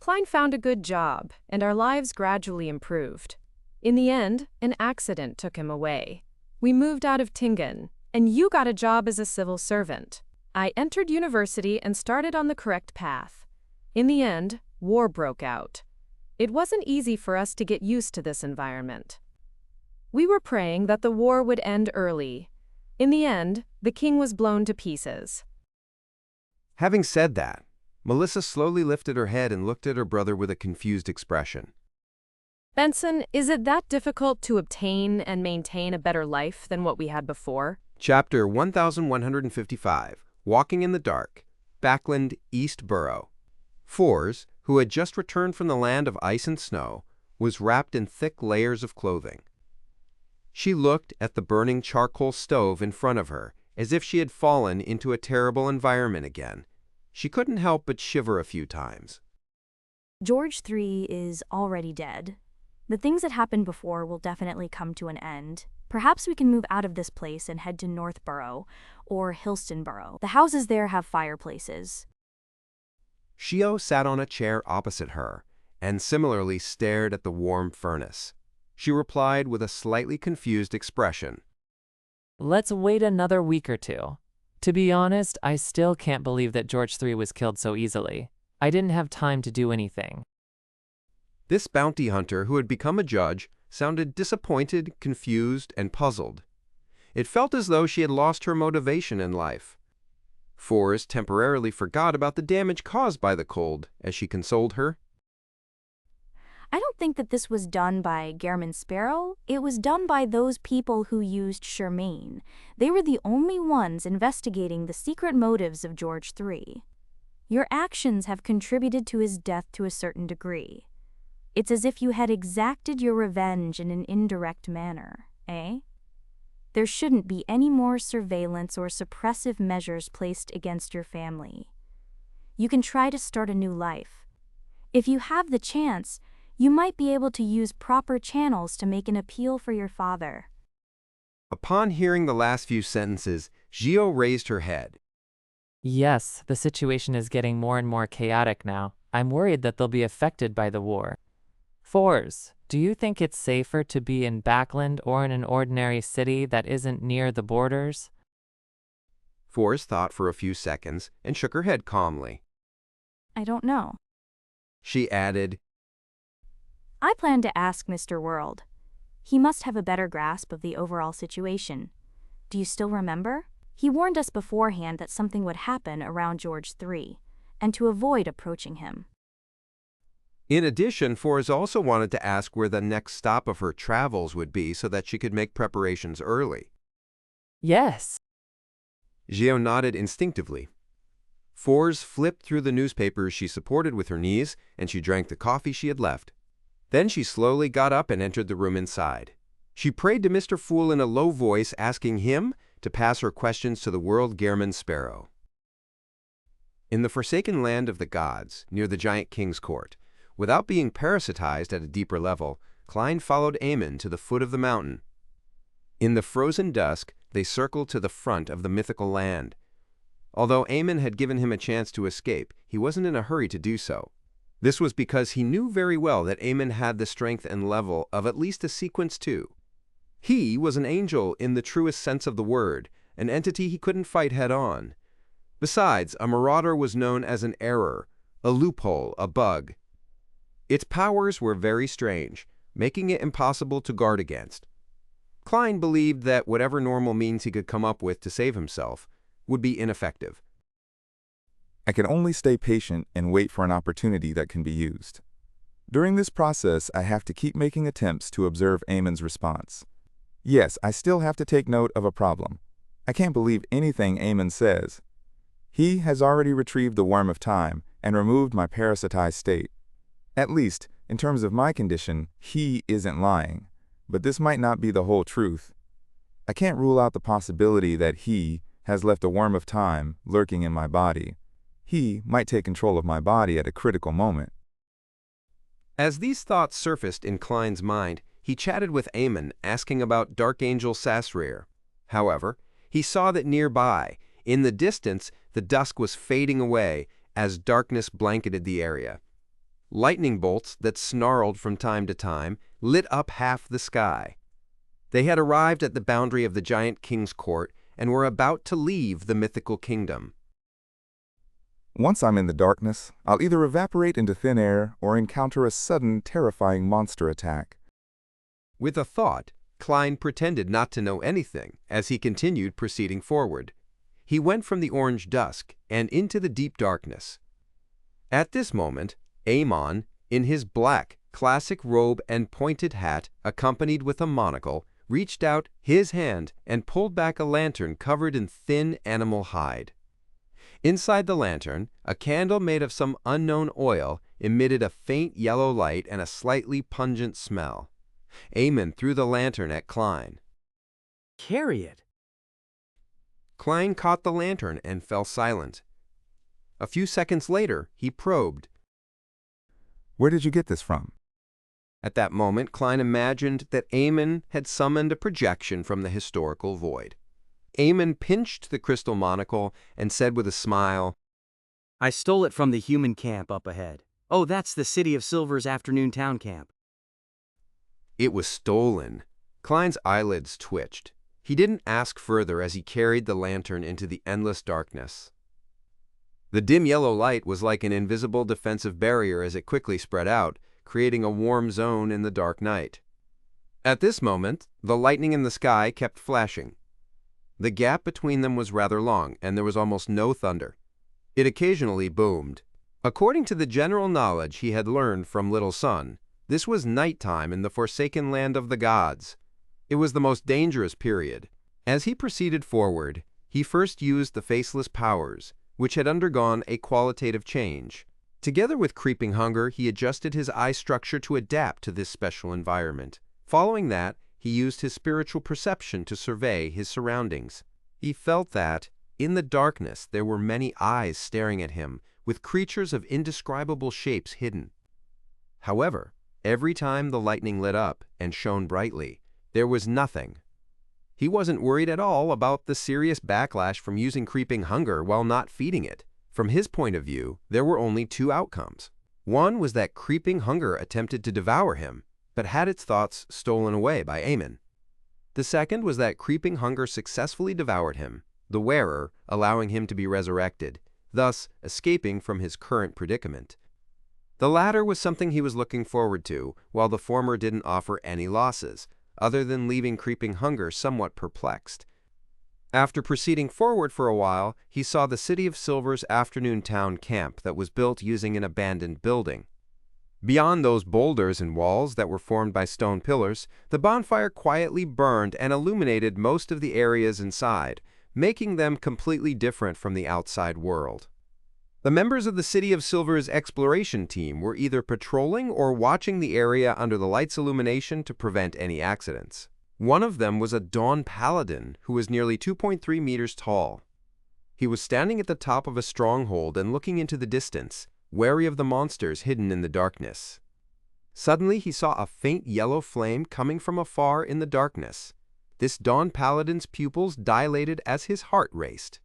Klein found a good job, and our lives gradually improved. In the end, an accident took him away. We moved out of Tingen, and you got a job as a civil servant. I entered university and started on the correct path. In the end, war broke out. It wasn't easy for us to get used to this environment. We were praying that the war would end early. In the end, the king was blown to pieces. Having said that, Melissa slowly lifted her head and looked at her brother with a confused expression. Benson, is it that difficult to obtain and maintain a better life than what we had before? Chapter 1155, Walking in the Dark, Backland, East Borough. Fours, who had just returned from the land of ice and snow, was wrapped in thick layers of clothing. She looked at the burning charcoal stove in front of her, as if she had fallen into a terrible environment again. She couldn't help but shiver a few times. George III is already dead. The things that happened before will definitely come to an end. Perhaps we can move out of this place and head to Northborough or Hillstonborough. The houses there have fireplaces. Shio sat on a chair opposite her and similarly stared at the warm furnace. She replied with a slightly confused expression. Let's wait another week or two. To be honest, I still can't believe that George III was killed so easily. I didn't have time to do anything. This bounty hunter who had become a judge sounded disappointed, confused, and puzzled. It felt as though she had lost her motivation in life. Fours temporarily forgot about the damage caused by the cold as she consoled her. I don't think that this was done by Gehrman Sparrow. It was done by those people who used Charmaine. They were the only ones investigating the secret motives of George III. Your actions have contributed to his death to a certain degree. It's as if you had exacted your revenge in an indirect manner, eh? There shouldn't be any more surveillance or suppressive measures placed against your family. You can try to start a new life. If you have the chance, you might be able to use proper channels to make an appeal for your father. Upon hearing the last few sentences, Gio raised her head. Yes, the situation is getting more and more chaotic now. I'm worried that they'll be affected by the war. Fours, do you think it's safer to be in Backland or in an ordinary city that isn't near the borders? Fours thought for a few seconds and shook her head calmly. I don't know. She added, I plan to ask Mr. World. He must have a better grasp of the overall situation. Do you still remember? He warned us beforehand that something would happen around George III, and to avoid approaching him. In addition, Fours also wanted to ask where the next stop of her travels would be so that she could make preparations early. Yes. Gio nodded instinctively. Fours flipped through the newspapers she supported with her knees, and she drank the coffee she had left. Then she slowly got up and entered the room inside. She prayed to Mr. Fool in a low voice, asking him to pass her questions to the world Gehrman Sparrow. In the forsaken land of the gods, near the giant king's court, without being parasitized at a deeper level, Klein followed Aemon to the foot of the mountain. In the frozen dusk, they circled to the front of the mythical land. Although Aemon had given him a chance to escape, he wasn't in a hurry to do so. This was because he knew very well that Aemon had the strength and level of at least a sequence 2. He was an angel in the truest sense of the word, an entity he couldn't fight head-on. Besides, a marauder was known as an error, a loophole, a bug. Its powers were very strange, making it impossible to guard against. Klein believed that whatever normal means he could come up with to save himself would be ineffective. I can only stay patient and wait for an opportunity that can be used. During this process, I have to keep making attempts to observe Aemon's response. Yes, I still have to take note of a problem. I can't believe anything Aemon says. He has already retrieved the worm of time and removed my parasitized state. At least, in terms of my condition, he isn't lying. But this might not be the whole truth. I can't rule out the possibility that he has left a worm of time lurking in my body. He might take control of my body at a critical moment. As these thoughts surfaced in Klein's mind, he chatted with Aemon, asking about Dark Angel Sasrir. However, he saw that nearby, in the distance, the dusk was fading away as darkness blanketed the area. Lightning bolts that snarled from time to time lit up half the sky. They had arrived at the boundary of the giant king's court and were about to leave the mythical kingdom. Once I'm in the darkness, I'll either evaporate into thin air or encounter a sudden, terrifying monster attack. With a thought, Klein pretended not to know anything as he continued proceeding forward. He went from the orange dusk and into the deep darkness. At this moment, Aemon, in his black, classic robe and pointed hat, accompanied with a monocle, reached out his hand and pulled back a lantern covered in thin animal hide. Inside the lantern, a candle made of some unknown oil emitted a faint yellow light and a slightly pungent smell. Aemon threw the lantern at Klein. Carry it. Klein caught the lantern and fell silent. A few seconds later, he probed. Where did you get this from? At that moment, Klein imagined that Aemon had summoned a projection from the historical void. Aemon pinched the crystal monocle and said with a smile, I stole it from the human camp up ahead. Oh, that's the City of Silver's afternoon town camp. It was stolen. Klein's eyelids twitched. He didn't ask further as he carried the lantern into the endless darkness. The dim yellow light was like an invisible defensive barrier as it quickly spread out, creating a warm zone in the dark night. At this moment, the lightning in the sky kept flashing. The gap between them was rather long, and there was almost no thunder. It occasionally boomed. According to the general knowledge he had learned from Little Sun, this was nighttime in the forsaken land of the gods. It was the most dangerous period. As he proceeded forward, he first used the faceless powers, which had undergone a qualitative change. Together with creeping hunger, he adjusted his eye structure to adapt to this special environment. Following that, he used his spiritual perception to survey his surroundings. He felt that, in the darkness, there were many eyes staring at him, with creatures of indescribable shapes hidden. However, every time the lightning lit up and shone brightly, there was nothing. He wasn't worried at all about the serious backlash from using creeping hunger while not feeding it. From his point of view, there were only two outcomes. One was that creeping hunger attempted to devour him, but had its thoughts stolen away by Aemon. The second was that creeping hunger successfully devoured him, the wearer allowing him to be resurrected, thus escaping from his current predicament. The latter was something he was looking forward to, while the former didn't offer any losses, other than leaving creeping hunger somewhat perplexed. After proceeding forward for a while, he saw the City of Silver's afternoon town camp that was built using an abandoned building. Beyond those boulders and walls that were formed by stone pillars, the bonfire quietly burned and illuminated most of the areas inside, making them completely different from the outside world. The members of the City of Silver's exploration team were either patrolling or watching the area under the light's illumination to prevent any accidents. One of them was a Dawn Paladin who was nearly 2.3 meters tall. He was standing at the top of a stronghold and looking into the distance, wary of the monsters hidden in the darkness. Suddenly, he saw a faint yellow flame coming from afar in the darkness. This Dawn Paladin's pupils dilated as his heart raced.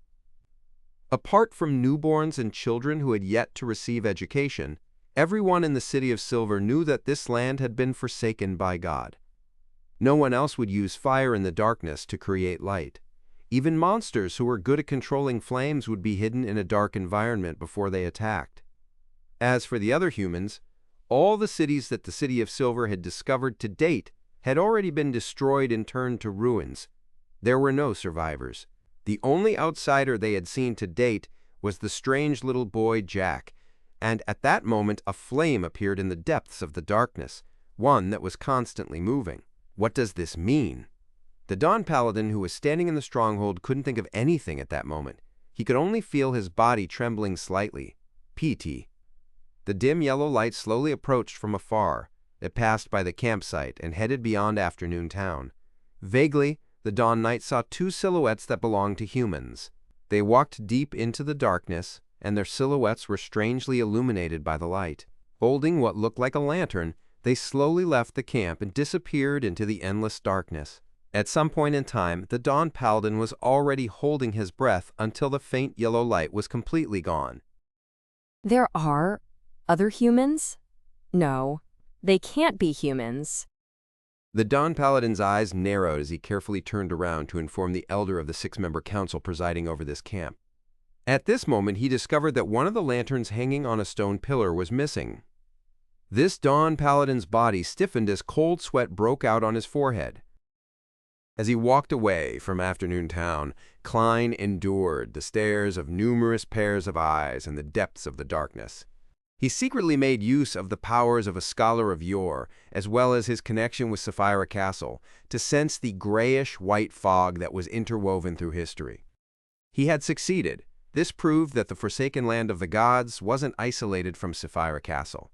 Apart from newborns and children who had yet to receive education, everyone in the City of Silver knew that this land had been forsaken by God. No one else would use fire in the darkness to create light. Even monsters who were good at controlling flames would be hidden in a dark environment before they attacked. As for the other humans, all the cities that the City of Silver had discovered to date had already been destroyed and turned to ruins. There were no survivors. The only outsider they had seen to date was the strange little boy Jack, and at that moment a flame appeared in the depths of the darkness, one that was constantly moving. What does this mean? The Dawn Paladin who was standing in the stronghold couldn't think of anything at that moment. He could only feel his body trembling slightly. PT. The dim yellow light slowly approached from afar. It passed by the campsite and headed beyond Afternoon Town. Vaguely, the Dawn Knight saw two silhouettes that belonged to humans. They walked deep into the darkness, and their silhouettes were strangely illuminated by the light. Holding what looked like a lantern, they slowly left the camp and disappeared into the endless darkness. At some point in time, the Dawn Paladin was already holding his breath until the faint yellow light was completely gone. There are other humans? No, they can't be humans. The Dawn Paladin's eyes narrowed as he carefully turned around to inform the elder of the six-member council presiding over this camp. At this moment, he discovered that one of the lanterns hanging on a stone pillar was missing. This Dawn Paladin's body stiffened as cold sweat broke out on his forehead. As he walked away from Afternoon Town, Klein endured the stares of numerous pairs of eyes in the depths of the darkness. He secretly made use of the powers of a scholar of yore, as well as his connection with Sapphira Castle, to sense the grayish-white fog that was interwoven through history. He had succeeded. This proved that the Forsaken Land of the Gods wasn't isolated from Sapphira Castle.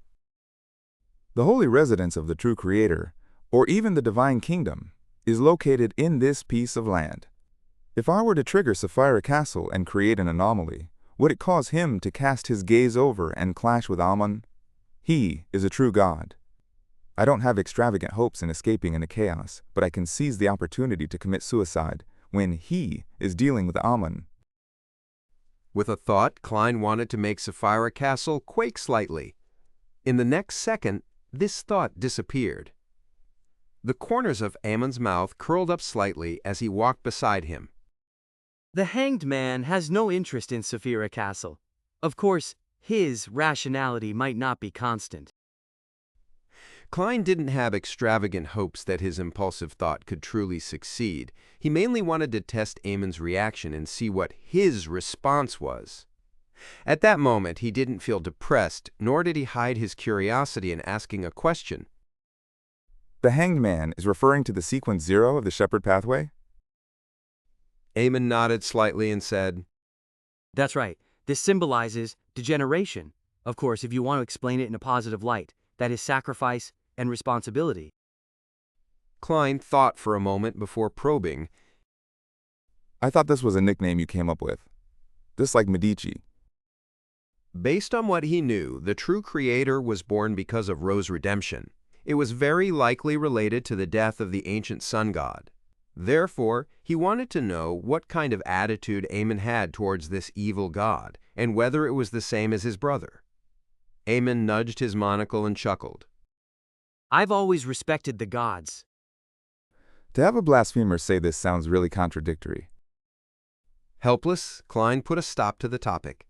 The holy residence of the true Creator, or even the Divine Kingdom, is located in this piece of land. If I were to trigger Sapphira Castle and create an anomaly, would it cause him to cast his gaze over and clash with Aemon? He is a true god. I don't have extravagant hopes in escaping into chaos, but I can seize the opportunity to commit suicide when he is dealing with Aemon. With a thought, Klein wanted to make Sapphira Castle quake slightly. In the next second, this thought disappeared. The corners of Aemon's mouth curled up slightly as he walked beside him. The Hanged Man has no interest in Sapphira Castle. Of course, his rationality might not be constant. Klein didn't have extravagant hopes that his impulsive thought could truly succeed. He mainly wanted to test Aemon's reaction and see what his response was. At that moment, he didn't feel depressed, nor did he hide his curiosity in asking a question. The Hanged Man is referring to the sequence 0 of the Shepherd Pathway? Aemon nodded slightly and said, That's right. This symbolizes degeneration. Of course, if you want to explain it in a positive light, that is sacrifice and responsibility. Klein thought for a moment before probing. I thought this was a nickname you came up with. Just like Medici. Based on what he knew, the true Creator was born because of Ro's redemption. It was very likely related to the death of the ancient sun god. Therefore, he wanted to know what kind of attitude Aemon had towards this evil god, and whether it was the same as his brother. Aemon nudged his monocle and chuckled. I've always respected the gods. To have a blasphemer say this sounds really contradictory. Helpless, Klein put a stop to the topic.